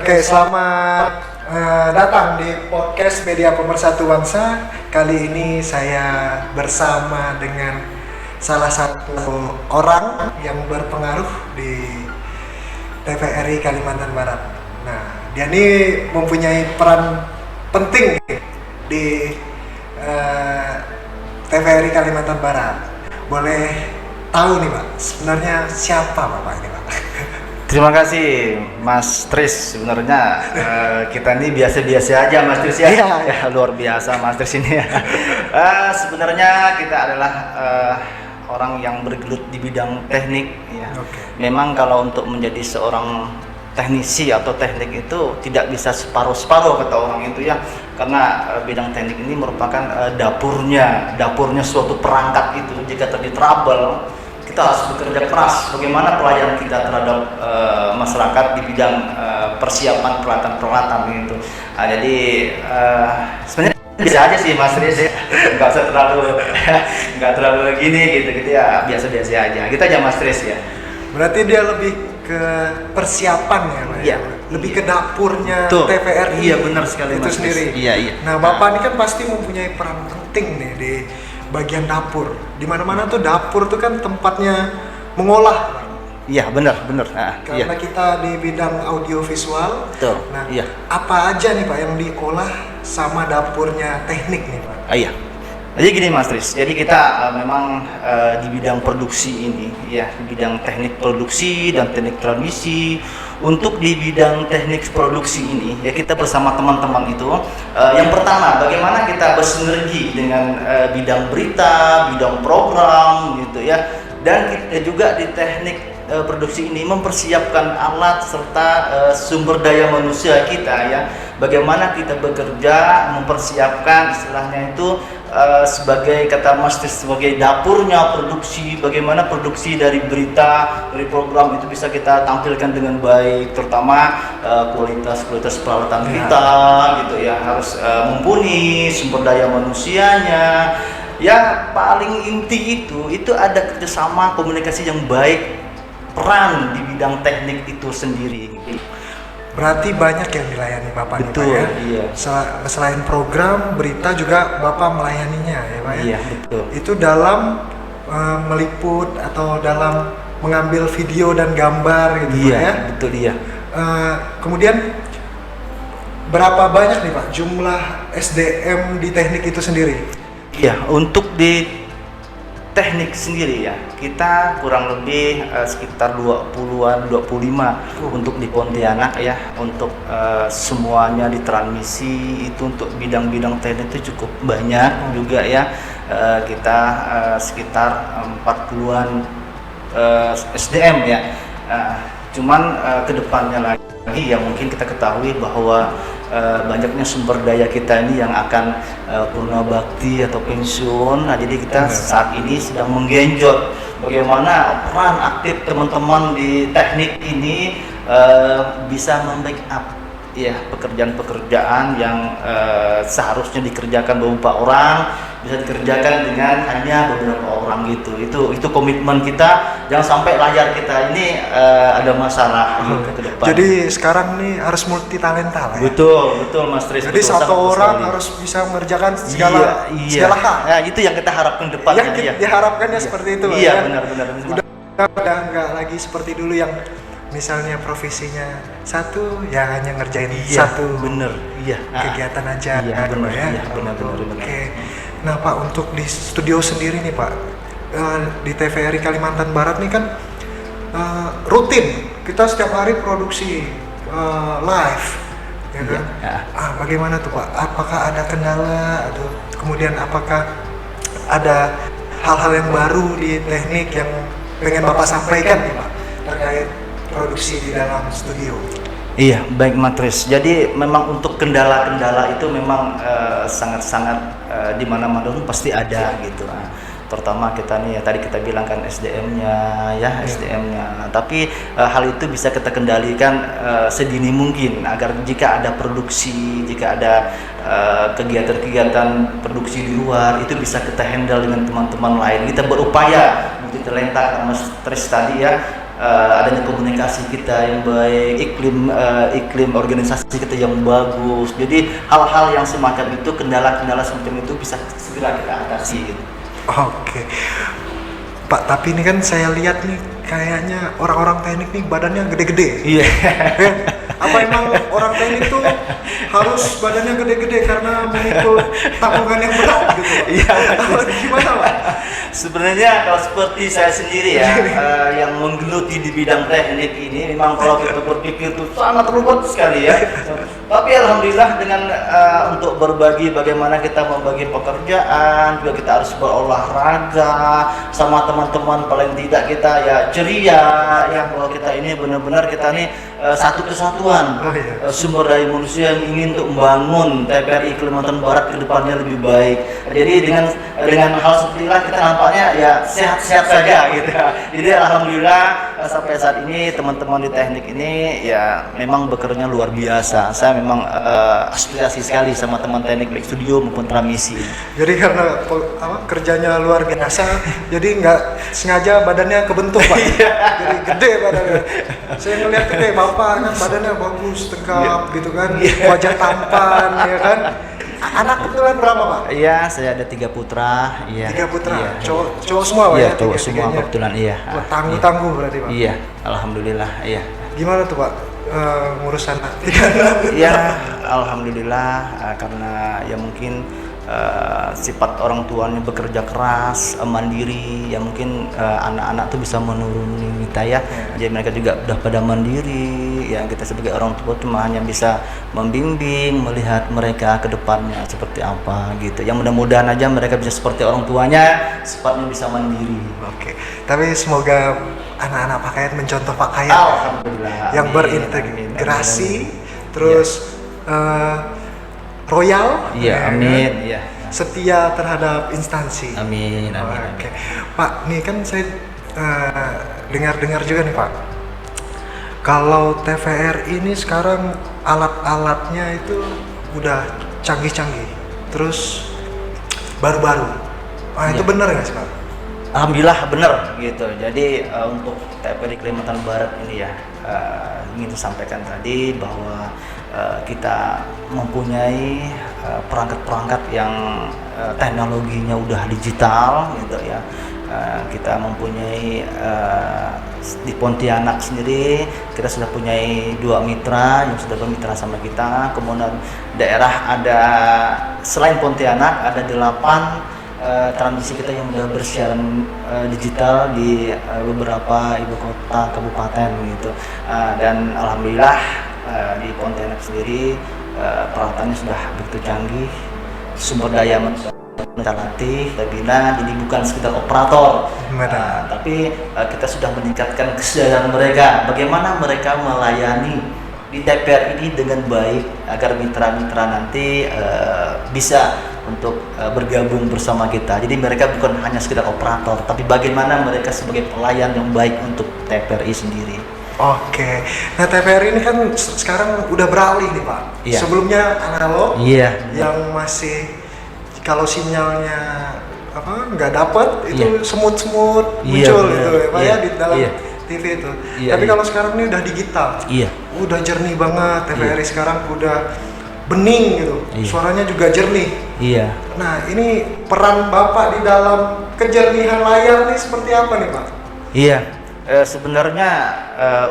Oke, selamat datang di podcast Media Pemersatu Bangsa. Kali ini saya bersama dengan salah satu orang yang berpengaruh di TVRI Kalimantan Barat. Nah, dia ini mempunyai peran penting di TVRI Kalimantan Barat. Boleh tahu nih Pak, sebenarnya siapa Bapak ini Pak? Terima kasih Mas Tris. Sebenarnya kita ini biasa-biasa aja Mas Tris ya. Ya luar biasa Mas Tris ini ya. Sebenarnya kita adalah orang yang bergelut di bidang teknik ya. Memang kalau untuk menjadi seorang teknisi atau teknik itu tidak bisa separuh-separuh kata orang itu ya. Karena bidang teknik ini merupakan dapurnya suatu perangkat itu. Jika terjadi trouble, kita harus bekerja keras bagaimana pelayanan kita terhadap masyarakat di bidang persiapan peralatan gitu. Nah, jadi sebenarnya bisa aja sih Mas Riz ya, nggak usah terlalu gini gitu ya, biasa-biasa aja. Kita aja Mas Riz ya. Berarti dia lebih ke persiapan ya Pak? Iya. Lebih ke dapurnya Tuh. TVRI. Iya benar sekali itu Mas sendiri. Iya. Nah Bapak ini kan pasti mempunyai peran penting nih di bagian dapur. Di mana-mana tuh dapur tuh kan tempatnya mengolah. Iya benar. Karena kita di bidang audiovisual. Tuh. Nah, iya. apa aja nih Pak yang diolah sama dapurnya teknik nih Pak? Iya. Jadi gini Mas Tris, jadi kita memang di bidang produksi ini ya, di bidang teknik produksi dan teknik transmisi. Untuk di bidang teknik produksi ini ya kita bersama teman-teman itu yang pertama bagaimana kita bersinergi dengan bidang berita, bidang program gitu ya, dan kita juga di teknik produksi ini mempersiapkan alat serta sumber daya manusia kita ya, bagaimana kita bekerja mempersiapkan istilahnya itu sebagai kata Mas Tris, sebagai dapurnya produksi, bagaimana produksi dari berita, dari program itu bisa kita tampilkan dengan baik, terutama kualitas peralatan kita gitu ya, harus mumpuni sumber daya manusianya ya. Paling inti itu ada kerjasama komunikasi yang baik, peran di bidang teknik itu sendiri. Berarti banyak yang dilayani Bapak nih Pak ya? Iya. Selain program, berita juga Bapak melayaninya ya Pak ya? Iya, betul. Itu dalam meliput atau dalam mengambil video dan gambar gitu Pak ya? Betul iya. Kemudian berapa banyak nih Pak jumlah SDM di teknik itu sendiri? Iya, untuk di teknik sendiri ya, kita kurang lebih sekitar 20-an, 25 untuk di Pontianak ya, untuk semuanya di transmisi itu untuk bidang-bidang teknik itu cukup banyak juga ya. Kita sekitar 40-an SDM ya. Cuman kedepannya lagi yang mungkin kita ketahui bahwa banyaknya sumber daya kita ini yang akan purna bakti atau pensiun. Nah, jadi kita saat ini sedang menggenjot bagaimana peran aktif teman-teman di teknik ini bisa membackup ya pekerjaan-pekerjaan yang seharusnya dikerjakan beberapa orang bisa dikerjakan dengan hanya beberapa orang gitu. Itu komitmen kita, jangan sampai layar kita ini ada masalah gitu ke depan. Jadi sekarang nih harus multi talenta lah ya? Betul Mas Tris. Jadi satu orang harus bisa mengerjakan segala hal. Nah, itu yang kita harapkan depan. Yang diharapkannya seperti itu. Iya, ya? benar. Udah nggak lagi seperti dulu yang misalnya profesinya satu ya hanya ngerjain satu kegiatan aja. Iya, benar. Oke. Nah Pak, untuk di studio sendiri nih Pak, di TVRI Kalimantan Barat nih kan rutin kita setiap hari produksi live ya kan? Bagaimana tuh Pak? Apakah ada kendala atau kemudian apakah ada hal-hal yang baru di teknik yang pengen Bapak sampaikan nih Pak terkait produksi di dalam studio? Iya, baik Matris. Jadi memang untuk kendala-kendala itu memang sangat-sangat di mana-mana pasti ada gitu. Terutama kita nih ya, tadi kita bilang kan SDM-nya ya, SDM-nya. Nah, tapi hal itu bisa kita kendalikan sedini mungkin agar jika ada produksi, jika ada kegiatan-kegiatan produksi di luar itu bisa kita handle dengan teman-teman lain. Kita berupaya multi talenta Mas Tris tadi ya, adanya komunikasi kita yang baik, iklim organisasi kita yang bagus. Jadi hal-hal yang semacam itu, kendala-kendala semacam itu bisa segera kita atasi gitu. Oke. Pak, tapi ini kan saya lihat nih kayaknya orang-orang teknik nih badannya gede-gede. Iya. Apa emang orang teknik tuh harus badannya gede-gede karena memikul tabungan yang berat gitu? Iya. Gimana Pak? Sebenarnya kalau seperti saya sendiri ya, yang menggeluti di bidang teknik ini, memang kalau kita berpikir itu sangat ruwet sekali ya. Tapi alhamdulillah dengan untuk berbagi bagaimana kita membagi pekerjaan, juga kita harus berolahraga sama teman-teman, paling tidak kita ya ceria ya, bahwa kita ini benar-benar kita ini satu kesatuan. Oh, iya. Sumber daya manusia yang ingin untuk membangun TPRI Kalimantan Barat ke depannya lebih baik. Jadi dengan hal seperti inilah kita nampaknya ya sehat-sehat saja gitu. Jadi alhamdulillah sampai saat ini teman-teman di teknik ini ya memang bekerja luar biasa. Saya memang aspirasi sekali sama teman teknik baik studio maupun transmisi. Jadi karena kerjanya luar biasa, jadi nggak sengaja badannya kebentuk Pak. Jadi gede badannya. Saya ngeliat tuh kayak bapak kan badannya bagus, tegap gitu kan, wajah tampan ya kan. Anak kebetulan berapa Pak? Iya, saya ada 3 putra. Iya. 3 putra, Iya. cowok semua Pak Iya, ya? cowok semua Tiga-tiganya. kebetulan iya. Wah, tangguh-tangguh berarti Pak? Iya, alhamdulillah iya. Gimana tuh Pak ngurus anak? Ya, alhamdulillah karena ya mungkin sifat orang tuanya bekerja keras, mandiri, ya mungkin anak-anak tuh bisa menuruni kita ya. Jadi mereka juga udah pada mandiri, ya kita sebagai orang tua cuma hanya bisa membimbing, melihat mereka ke depannya seperti apa gitu. Yang mudah-mudahan aja mereka bisa seperti orang tuanya, sifatnya bisa mandiri. Oke, tapi semoga anak-anak Pak Kayat mencontoh Pak Kayat Alhamdulillah. yang Amin, berintegrasi, amin. terus royal, Iya, ya amin, kan? iya. Setia terhadap instansi. Amin, amin. Oke, Pak, nih kan saya dengar-dengar juga nih Pak, kalau TVR ini sekarang alat-alatnya itu udah canggih-canggih, terus baru-baru. Nah, itu Iya. benar nggak sih Pak? Alhamdulillah benar gitu. Jadi untuk TPRI Kalimantan Barat ini ya ingin disampaikan tadi bahwa kita mempunyai perangkat-perangkat yang teknologinya udah digital gitu ya. Kita mempunyai di Pontianak sendiri kita sudah punyai 2 mitra yang sudah bermitra sama kita. Kemudian daerah ada selain Pontianak ada 8 transmisi kita yang sudah bersiaran digital di beberapa ibu kota kabupaten gitu, dan alhamdulillah di Pontianak sendiri peralatannya sudah begitu canggih, sumber daya manusia latih, bina, jadi bukan sekedar operator, tapi kita sudah meningkatkan kesadaran mereka, bagaimana mereka melayani di TPR ini dengan baik agar mitra-mitra nanti bisa untuk bergabung bersama kita. Jadi mereka bukan hanya sekedar operator, tapi bagaimana mereka sebagai pelayan yang baik untuk TPRI sendiri. Oke, nah TVR ini kan sekarang udah beralih nih Pak. Iya. Sebelumnya analog, Iya. yang masih kalau sinyalnya nggak dapat itu Iya. semut-semut Iya, muncul benar. gitu ya Pak Iya. ya di dalam Iya. TV itu. Iya, Tapi iya. kalau sekarang ini udah digital, Iya. udah jernih banget TVRI sekarang udah bening gitu, Iya. suaranya juga jernih. Iya. Nah ini peran Bapak di dalam kejernihan layar nih seperti apa nih Pak? Iya. Sebenarnya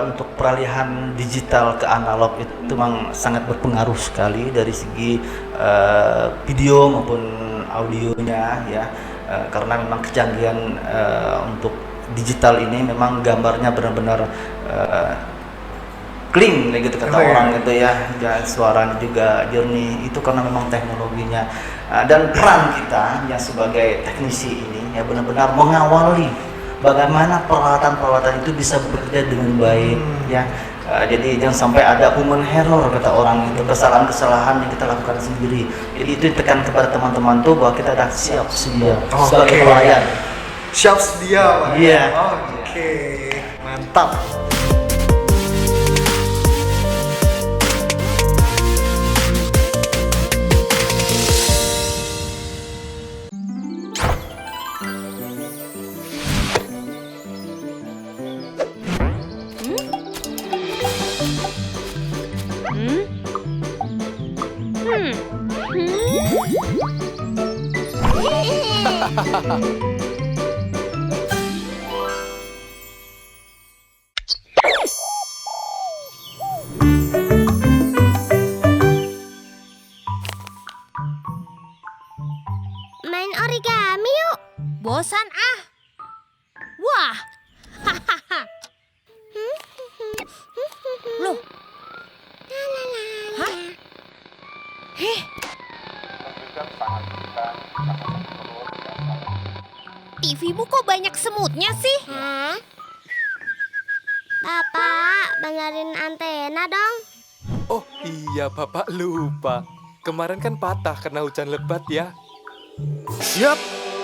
untuk peralihan digital ke analog itu memang sangat berpengaruh sekali dari segi video maupun audionya ya, karena memang kecanggihan untuk digital ini memang gambarnya benar-benar clean gitu kata orang gitu ya, dan suaranya juga jernih, itu karena memang teknologinya. Dan peran kita yang sebagai teknisi ini ya benar-benar mengawali bagaimana peralatan-peralatan itu bisa bekerja dengan baik ya. Jadi jangan sampai ada human error kata orang itu, kesalahan-kesalahan yang kita lakukan sendiri. Jadi itu tekan kepada teman-teman tuh bahwa kita ada siap sedia sebagai pelayan. Siap sedia Pak. Iya. Oke, mantap. Main origami yuk. Bosan ah. Wah. Loh. Hah? Heh. TV-mu kok banyak semutnya sih? Hah? Bapak, benerin antena dong. Oh iya, Bapak lupa. Kemarin kan patah karena hujan lebat ya. Siap,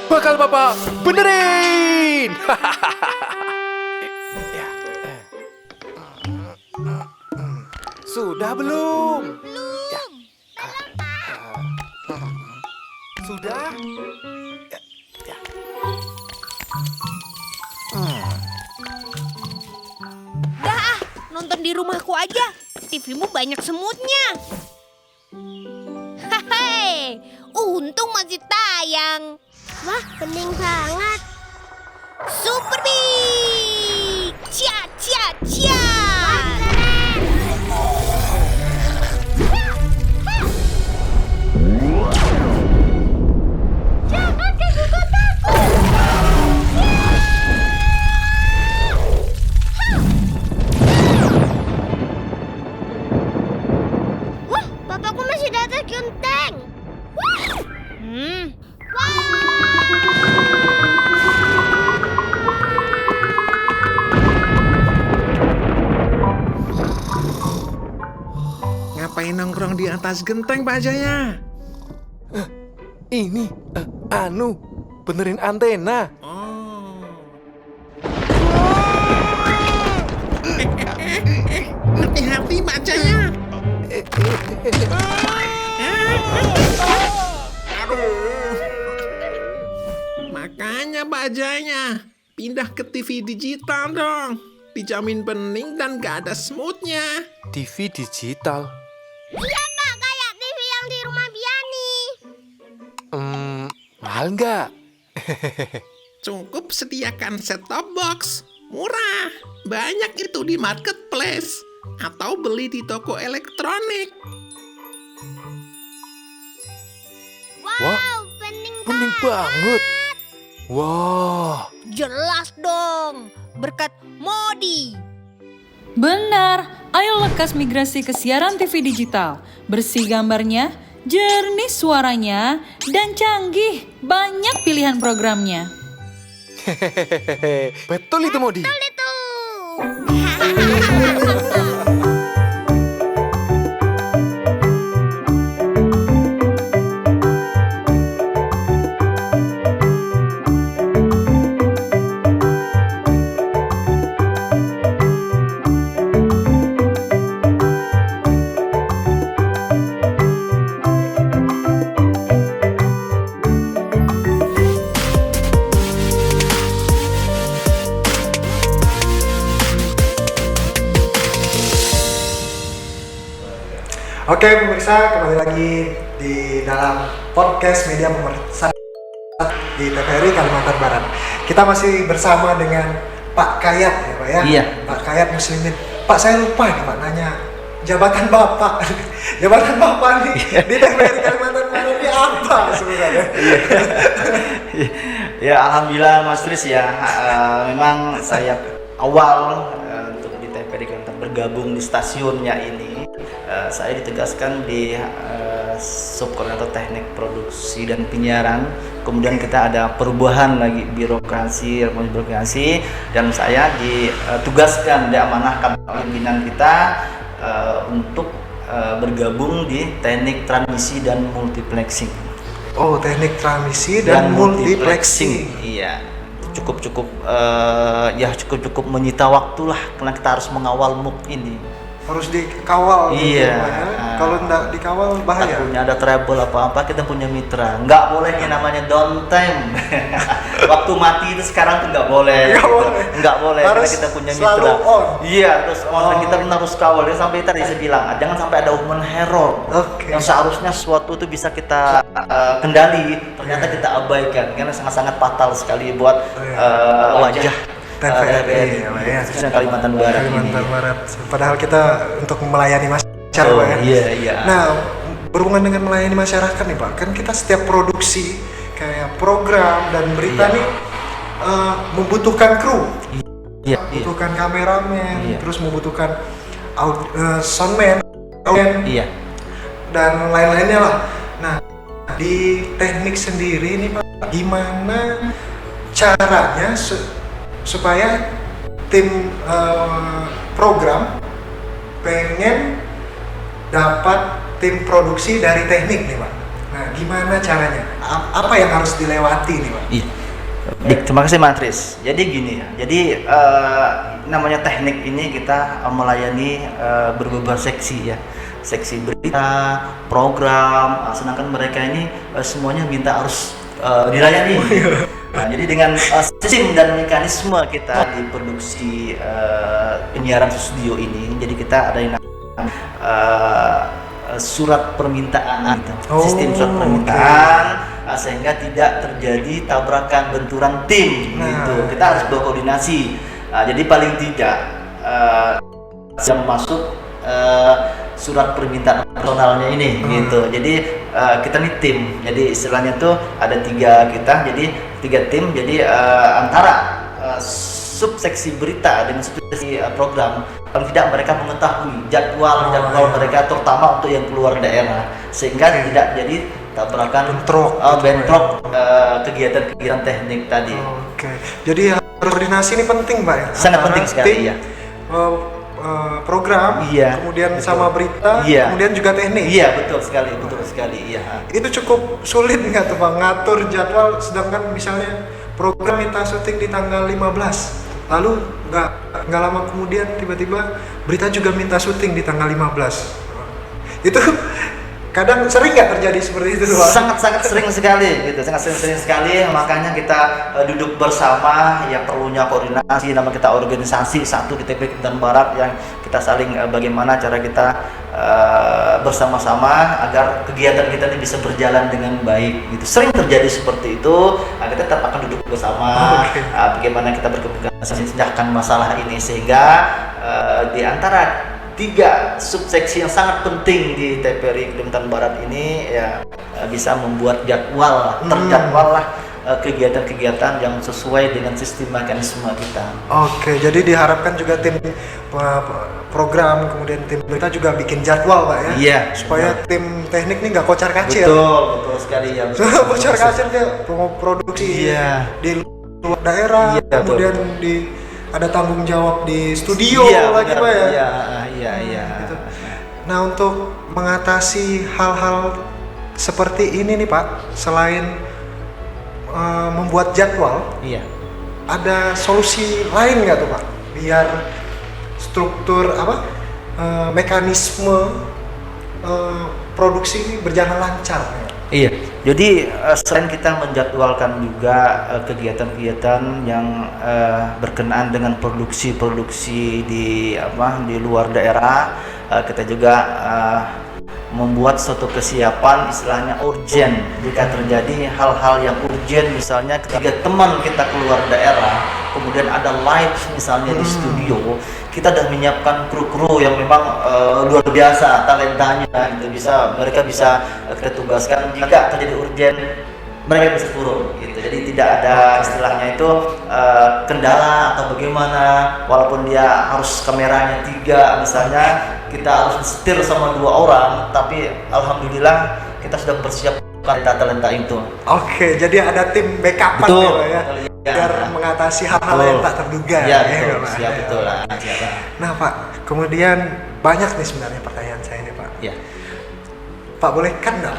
bakal Bapak benerin. Ya. Sudah belum? Belum. Sudah? Ya. Ya. Dah ah, nonton di rumahku aja. TV-mu banyak semutnya. Hehehe, untung masih tayang. Wah, bening banget. Super Big! Cia, cia, cia! Jangan ganggu kotaku. Wah, bapakku masih di atas genteng. Hmm, Ngapain nongkrong di atas genteng, Pak Jaya? Ini, benerin antena. Oh. Hati-hati, Pak Jaya. Makanya, Pak Jaya, pindah ke TV digital dong. Dijamin bening dan gak ada smoothnya. TV digital. Iya, Pak, kayak TV yang di rumah Biani. Mahal nggak? Cukup sediakan set-top box. Murah. Banyak itu di marketplace. Atau beli di toko elektronik. Wah, Bening bening banget. Wah, jelas dong. Berkat Modi. Benar, ayo lekas migrasi ke siaran TV digital. Bersih gambarnya, jernih suaranya, dan canggih. Banyak pilihan programnya. hehehe, betul itu Modi. itu. Oke pemirsa, kembali lagi di dalam podcast media pemerintah di TVRI Kalimantan Barat. Kita masih bersama dengan Pak Kayat ya Pak ya? Iya. Pak Kayat Muslimin. Pak, saya lupa nih Pak nanya jabatan Bapak. Jabatan Bapak nih di TVRI Kalimantan Barat ini apa sebenarnya? Ya alhamdulillah Mas Tris ya, memang saya awal untuk di TVRI Kalimantan bergabung di stasiunnya ini, saya ditegaskan di subkoordinator teknik produksi dan penyiaran. Kemudian kita ada perubahan lagi birokrasi, dan saya ditugaskan, diamanahkan oleh pimpinan kita untuk bergabung di teknik transmisi dan multiplexing. Oh, teknik transmisi dan multiplexing. Iya, cukup menyita waktu lah karena kita harus mengawal MUK ini. harus dikawal gitu, Iya. Pak, ya. Kalau nggak dikawal bahaya. Takutnya ada trouble apa-apa, kita punya mitra. Nggak boleh yang namanya downtime. Waktu mati itu sekarang tuh nggak boleh. Nggak boleh. Nggak boleh, Harus karena kita punya selalu mitra. on. Iya, terus on. Dan Oh. kita harus kawal. Ya, sampai tadi saya bilang, jangan sampai ada human error. Oke. Yang seharusnya sesuatu itu bisa kita kendali, ternyata kita abaikan. Karena sangat-sangat fatal sekali buat wajah TVRI, ya. khususnya Kalimantan Barat Kalimantan ini. Barat. Padahal kita untuk melayani masyarakat, Oh, Pak, ya. iya, iya. Nah, berhubungan dengan melayani masyarakat nih, Pak, kan kita setiap produksi kayak program dan berita Iya. nih membutuhkan kru, Iya, iya. membutuhkan kameramen, Iya. terus membutuhkan soundman, audien, Iya. dan lain-lainnya lah. Nah, di teknik sendiri nih, Pak, gimana caranya supaya tim program pengen dapat tim produksi dari teknik nih, Pak? Nah, gimana caranya? Apa yang harus dilewati nih, Pak? Iya. Terima kasih Matris. Jadi gini ya. Jadi namanya teknik ini kita melayani beberapa seksi ya. Seksi berita, program. Sedangkan mereka ini semuanya minta harus dilayani. Nah, jadi dengan sistem dan mekanisme kita di produksi penyiaran studio ini, jadi kita ada yang namanya surat permintaan, gitu. Oh, Sistem surat permintaan, sehingga tidak terjadi tabrakan benturan tim, Nah. gitu. Kita harus berkoordinasi. Jadi paling tidak yang masuk surat permintaan nasionalnya ini, gitu. Jadi kita nih tim. Jadi istilahnya tuh ada 3 kita, jadi 3 tim. Jadi antara subseksi berita dengan subseksi program, paling tidak mereka mengetahui jadwal mereka, terutama untuk yang keluar daerah, sehingga tidak jadi tabrakan bentrok kegiatan-kegiatan teknik tadi. Oke. Jadi koordinasi ini penting, Pak, ya? Sangat Antara penting sekali, tim, ya. program, Iya, kemudian betul. sama berita, Iya. kemudian juga teknik. Iya, betul sekali, iya. Itu cukup sulit nggak tuh, Pak, ngatur jadwal, sedangkan misalnya program minta syuting di tanggal 15, lalu nggak lama kemudian tiba-tiba berita juga minta syuting di tanggal 15. Itu kadang sering nggak terjadi seperti itu, Pak? Sangat sering sekali gitu, sangat sering sekali. Makanya kita duduk bersama, ya perlunya koordinasi. Nama kita organisasi satu di TP Kalimantan Barat, yang kita saling bagaimana cara kita bersama-sama agar kegiatan kita ini bisa berjalan dengan baik gitu. Sering terjadi seperti itu. Kita tetap akan duduk bersama, bagaimana kita berkomunikasi menyelesaikan masalah ini, sehingga di antara 3 subseksi yang sangat penting di TPRI Kalimantan Barat ini ya bisa membuat terjadwal lah kegiatan-kegiatan yang sesuai dengan sistem mekanisme kita. Oke, jadi diharapkan juga tim program, kemudian tim berita juga bikin jadwal, Pak, ya? Iya. Supaya tim teknik ini nggak kocar-kacir. Betul sekali ya. Kocar-kacir dia mau produksi Iya. di luar daerah, Iya, kemudian ada tanggung jawab di studio lagi, Pak, ya? Iya. Gitu. Nah, untuk mengatasi hal-hal seperti ini nih, Pak, selain membuat jadwal, Iya. ada solusi lain nggak tuh, Pak? Biar struktur mekanisme produksi ini berjalan lancar. Iya. Jadi selain kita menjadwalkan juga kegiatan-kegiatan yang berkenaan dengan produksi di luar daerah, kita juga membuat suatu kesiapan istilahnya urgent. Jika terjadi hal-hal yang urgent, misalnya ketika teman kita keluar daerah, kemudian ada live misalnya di studio, kita sudah menyiapkan kru-kru yang memang luar biasa talentanya, itu mereka bisa kita tugaskan jika terjadi urgent, mereka bisa turun gitu. Jadi tidak ada istilahnya itu kendala atau bagaimana, walaupun dia harus kameranya 3 misalnya, kita harus setir sama 2 orang, tapi alhamdulillah kita sudah persiapkan talenta itu. Oke, jadi ada tim backupan, Betul. Pak, ya? Biar mengatasi hal-hal yang tak terduga. Iya, betul. Pak? Siap, betul lah. Nah, Pak, kemudian banyak nih sebenarnya pertanyaan saya nih, Pak. Ya. Pak, boleh kan nggak?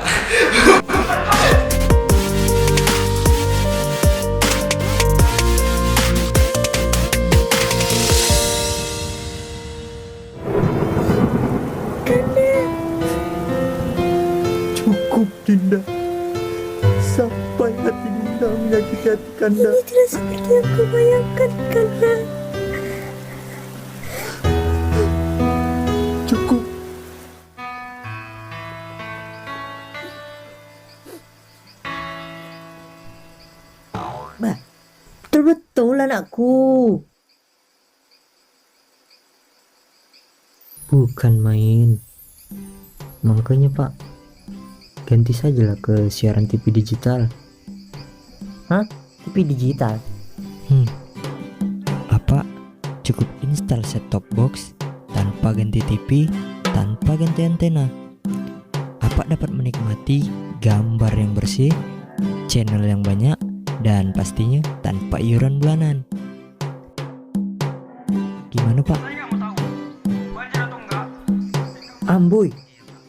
Kanda. Sampai hati Dinda menyakiti hati Kanda. Ini tidak seperti yang kau bayangkan, Kanda. Cukup. Bah, betul-betul anakku. Bukan main. Makanya Pak, ganti sajalah ke siaran TV digital. Hah? TV digital? Apa? Cukup install set-top box tanpa ganti TV, tanpa ganti antena. Apa dapat menikmati gambar yang bersih, channel yang banyak, dan pastinya tanpa iuran bulanan. Gimana Pak? Amboy,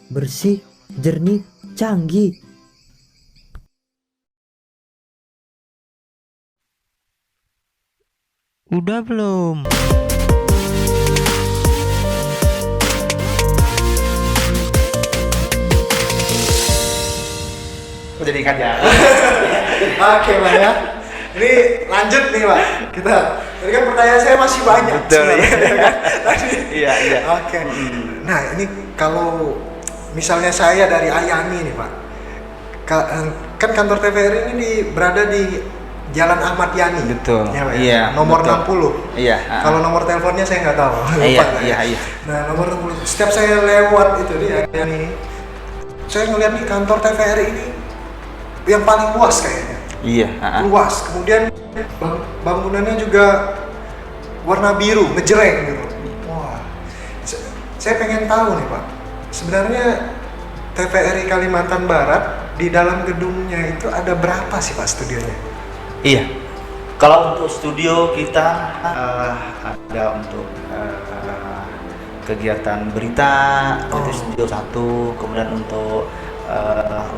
bersih, jernih, canggih. Udah belum? Menjadikan ya. Oke Pak ya. Ini lanjut nih Pak. Kita tadi kan pertanyaan saya masih banyak. Betul, sebenarnya, iya. kan? Tadi. Iya, iya. Oke. Nah ini kalau misalnya saya dari Ayani nih Pak. Kan kantor TVRI ini berada di Jalan Ahmad Yani. Betul. Ya, Pak, ya? Iya. Nomor betul. 60. Iya. Kalau nomor teleponnya saya nggak tahu. Iya, Lupa, iya, ya. iya. Nah nomor 60. Setiap saya lewat itu di Ayani, saya ngeliat nih kantor TVRI ini yang paling luas kayaknya. Iya. Luas. Kemudian bangunannya juga warna biru, ngejreng gitu. Wah. Saya pengen tahu nih Pak. Sebenarnya TVRI Kalimantan Barat di dalam gedungnya itu ada berapa sih Pak studionya? Iya. Kalau untuk studio kita ada untuk kegiatan berita itu studio 1, kemudian untuk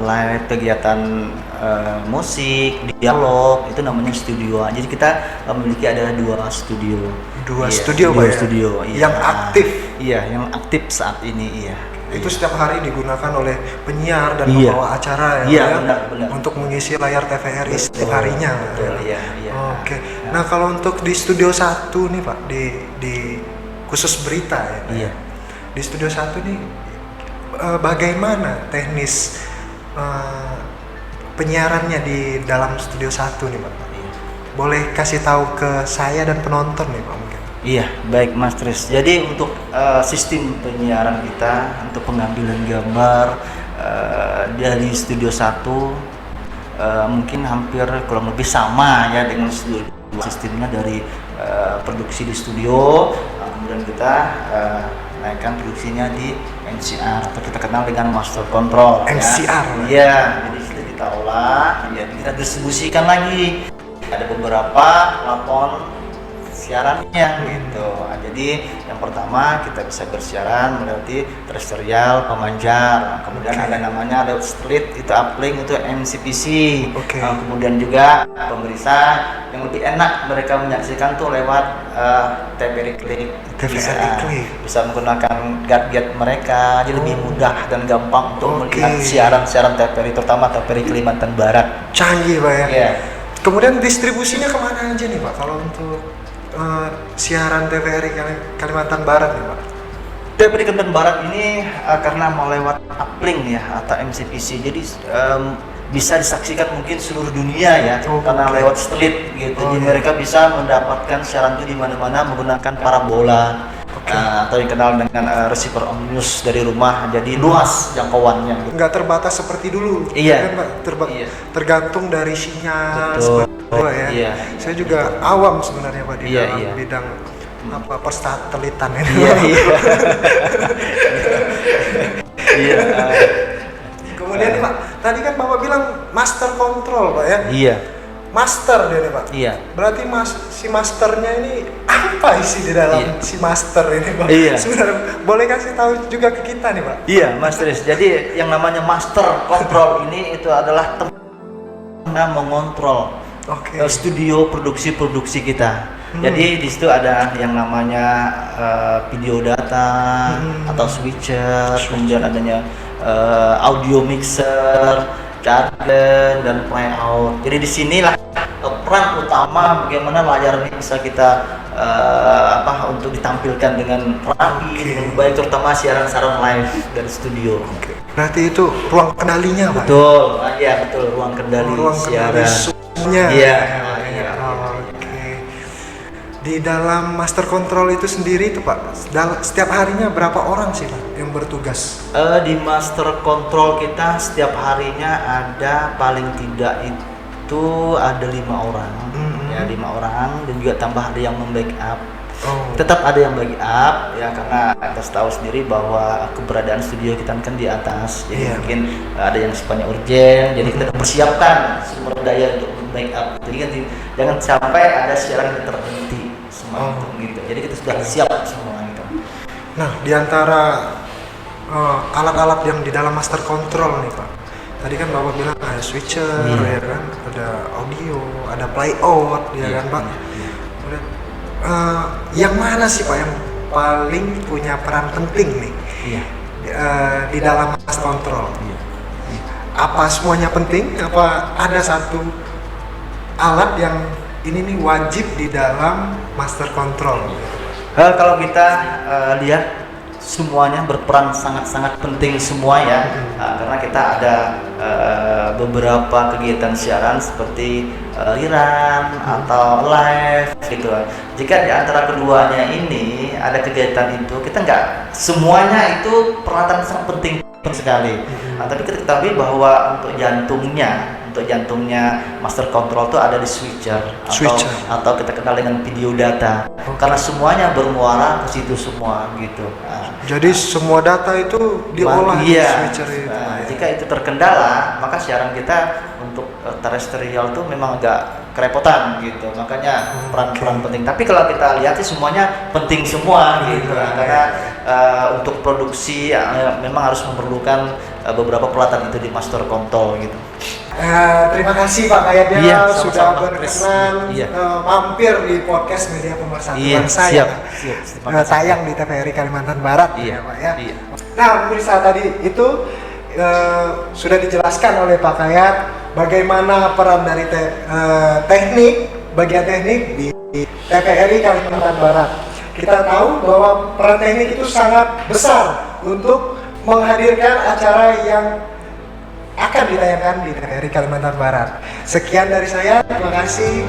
live kegiatan musik, dialog itu namanya studio. Jadi kita memiliki ada 2 studio. Dua Iya, studio Pak dua ya? studio. Iya. Yang aktif. Iya, yang aktif saat ini iya. Itu setiap hari digunakan oleh penyiar dan Iya. pembawa acara ya, Iya, Pak, ya? benar. Untuk mengisi layar TVRI setiap harinya. Betul, iya, iya. Oke. Nah kalau untuk di studio 1 nih Pak, di khusus berita ya Pak, Iya. di studio 1 nih bagaimana teknis penyiarannya di dalam studio 1 nih Pak? Iya. Boleh kasih tahu ke saya dan penonton nih Pak mungkin? Iya, baik Mas Tris. Jadi untuk sistem penyiaran kita untuk pengambilan gambar dari studio 1 mungkin hampir kurang lebih sama ya dengan studio 2. Sistemnya dari produksi di studio, kemudian kita naikkan produksinya di MCR atau kita kenal dengan master control. MCR. Ya. Iya, jadi sudah kita olah, ya kita distribusikan lagi. Ada beberapa platform siarannya gitu. Jadi yang pertama kita bisa bersiaran melalui terestrial, pemancar. Kemudian ada namanya ada street, itu uplink, itu MCPC. Kemudian juga pemirsa yang lebih enak mereka menyaksikan tuh lewat TVRI Click. Bisa menggunakan gadget mereka, jadi lebih mudah dan gampang untuk melihat siaran-siaran TVRI, terutama TVRI Kalimantan Barat. Canggih Pak ya. Iya. Kemudian distribusinya kemana aja nih Pak kalau untuk siaran TVRI Kalimantan Barat nih Pak? TVRI Kalimantan Barat ini karena melewat uplink ya atau MCPC, jadi bisa disaksikan mungkin seluruh dunia ya, karena lewat street gitu. Jadi mereka bisa mendapatkan siaran itu di mana-mana menggunakan parabola atau yang kenal dengan receiver omnius dari rumah, jadi luas jangkauannya. Gitu. Nggak terbatas seperti dulu. Iya. Kan, Pak? Tergantung dari sinyal. Betul. Seperti itu ya. Iya. Saya juga awam sebenarnya Pak di Iya, dalam iya. bidang apa persatelitan ini. Iya, iya. Iya. Kemudian nih Pak, tadi kan Bapak bilang master control Pak ya? Iya. Master dia nih Pak. Iya. Berarti si masternya ini apa isi di dalam si master ini Pak? Iya. Sebenarnya boleh kasih tahu juga ke kita nih Pak? Iya, Mas Tris. Jadi yang namanya master control ini itu adalah tempat mengontrol studio produksi kita. Jadi di situ ada yang namanya video data atau switcher, kemudian adanya audio mixer, garden dan playout. Jadi di sinilah peran utama bagaimana layar ini bisa kita untuk ditampilkan dengan rapi, dengan baik, terutama siaran-siaran live dari studio. Berarti itu ruang kendalinya, Pak? Betul, iya betul, ruang kendali siaran. Iya. Oke. Di dalam master control itu sendiri itu Pak, setiap harinya berapa orang sih Pak yang bertugas? Di master control kita setiap harinya ada paling tidak itu ada 5 orang, ya 5 orang, dan juga tambah ada yang membackup. Tetap ada yang backup ya, karena kita tahu sendiri bahwa keberadaan studio kita kan di atas, jadi mungkin ada yang sifatnya urgent, jadi kita persiapkan sumber daya untuk backup. Jadi kan jangan sampai ada siaran yang terhenti semua gitu. Jadi kita sudah siap semua gitu. Nah, di antara alat-alat yang di dalam master control nih Pak, tadi kan Bapak bilang ada switcher, ya kan, ada audio, ada playout, ya kan Pak. Yang mana sih Pak yang paling punya peran penting nih di dalam master control? Apa semuanya penting? Apa ada satu alat yang ini nih wajib di dalam master control? Kalau kita lihat semuanya berperan sangat-sangat penting semua ya, karena kita ada beberapa kegiatan siaran seperti liran atau live gitu. Jika di antara keduanya ini ada kegiatan itu, kita nggak semuanya itu peralatan sangat penting sekali. Tapi kita ketahui bahwa untuk jantungnya master control itu ada di switcher. Atau kita kenal dengan video data, karena semuanya bermuara ke situ semua gitu. Jadi semua data itu diolah di switcher itu. Jika itu terkendala, maka siaran kita untuk terestrial itu memang agak kerepotan gitu. Makanya peran-peran penting. Tapi kalau kita lihat sih semuanya penting semua gitu. Karena untuk produksi memang harus memerlukan beberapa peralatan itu di master control gitu. Terima kasih Pak Kayatnya sudah sama-sama, berkenan mampir di podcast Media Pemersatuan saya. Tayang di TVRI Kalimantan Barat ya Pak ya. Nah pemirsa, tadi itu sudah dijelaskan oleh Pak Kayat bagaimana peran dari bagian teknik di TVRI Kalimantan Barat. Kita tahu bahwa peran teknik itu sangat besar untuk menghadirkan acara yang akan ditayangkan di TVRI Kalimantan Barat. Sekian dari saya, terima kasih.